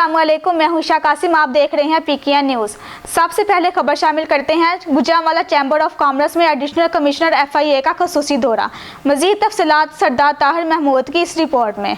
अस्सलामुअलैकुम, मैं हूं ईशा कासिम। आप देख रहे हैं पीकेएन न्यूज़। सबसे पहले खबर शामिल करते हैं। गुजरांवाला चैम्बर ऑफ कॉमर्स में एडिशनल कमिश्नर FIA का खसूसी दौरा। मजीद तफसीलात सरदार ताहिर महमूद की इस रिपोर्ट में।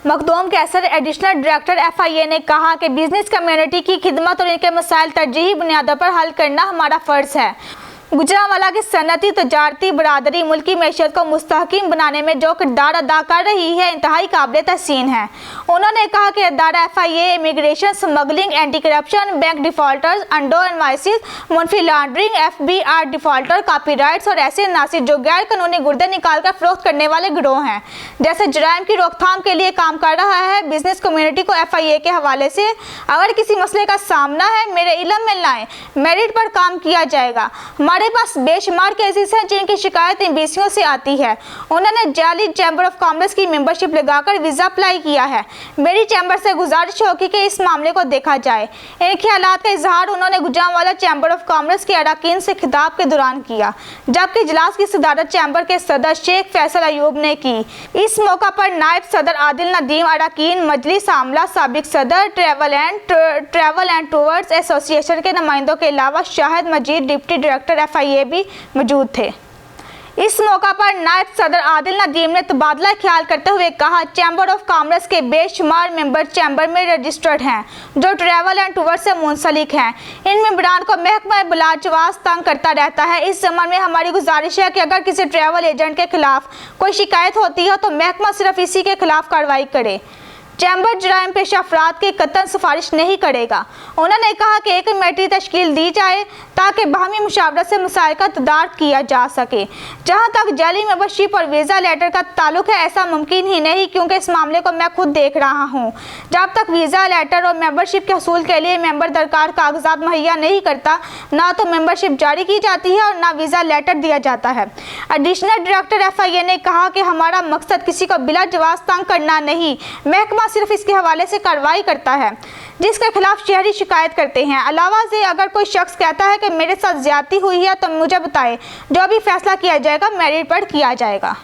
मखदूम कैसर, एडिशनल डायरेक्टर FIA ने कहा कि बिजनेस कम्युनिटी की खिदमत और इनके मसाइल तरजीही बुनियादों पर हल करना हमारा फ़र्ज़ है। गुजरांवाला की सनती तजारती बरादरी मुल्की मैशत को मुस्तहकिम बनाने में जो किरदार अदा कर रही है, इंतहाई काबिल तहसीन है। उन्होंने कहा कि अदारा FIA immigration, smuggling, anti corruption, bank defaulters, under invoices, money laundering, FBR defaulter, copyrights और ऐसे नासिर जो गैर कानूनी गुर्दे निकाल कर फरोख्त करने वाले गिरोह हैं, जैसे जराइम की रोकथाम के लिए काम कर रहा है। बिजनेस कम्युनिटी को FIA के हवाले से अगर किसी मसले का सामना है, मेरे इल्म में लाएं, मेरिट पर काम किया जाएगा। हमारे पास बेशुमार केसेस हैं जिनकी शिकायत एम्बेसियों से आती है। उन्होंने जाली चैम्बर ऑफ कॉमर्स की मेंबरशिप लगाकर वीज़ा अप्लाई किया है। मेरी चैम्बर से गुजारिश होगी कि इस मामले को देखा जाए। इन ख्यालात का इजहार उन्होंने गुजरांवाला चैम्बर ऑफ कॉमर्स के अरकान से खिताब के दौरान किया, जबकि इजलास की सदारत चैम्बर के सदर शेख फैसल अयूब ने की। इस मौका पर नायब सदर आदिल नदीम, अरकान मजलिस आमला, साबिक सदर ट्रैवल एंड टूर्स एसोसिएशन के नुमाइंदों के अलावा शाहिद मजीद, डिप्टी डायरेक्टर FIA भी मौजूद थे। इस मौका पर नायब सदर आदिल नदीम ने तबादला ख्याल करते हुए कहा, चैम्बर ऑफ कॉमर्स के बेशुमार मेंबर चैम्बर में रजिस्टर्ड हैं जो ट्रैवल एंड टूर से मुंसलिक हैं। इन मेंबरान को महकमा बिलाजवाज तंग करता रहता है। इस ज़मन में हमारी गुजारिश है कि अगर किसी ट्रैवल एजेंट के खिलाफ कोई शिकायत होती है तो महकमा सिर्फ इसी के खिलाफ कार्रवाई करे। चैम्बर जराइम पेशा अफराद की कतई सिफारिश नहीं करेगा। उन्होंने कहा कि एक कमेटी तश्कील दी जाए ताकि बाहमी मुशावरत से मसाइल का तदारक किया जा सके। जहाँ तक जाली मेंबरशिप और वीज़ा लेटर का ताल्लुक है, ऐसा मुमकिन ही नहीं, क्योंकि इस मामले को मैं खुद देख रहा हूँ। जब तक वीज़ा लेटर और मेंबरशिप के हसूल के लिए मेंबर दरकार कागजात मुहैया नहीं करता, ना तो मेंबरशिप जारी की जाती है और ना वीज़ा लेटर दिया जाता है। एडिशनल डायरेक्टर FIA ने कहा कि हमारा मकसद किसी को बिला जवाब तंग करना नहीं, महकमा सिर्फ इसके हवाले से कार्रवाई करता है जिसके खिलाफ शहरी शिकायत करते हैं। अलावा से अगर कोई शख्स कहता है कि मेरे साथ ज्यादती हुई है तो मुझे बताए, जो भी फैसला किया जाएगा मेरिट पर किया जाएगा।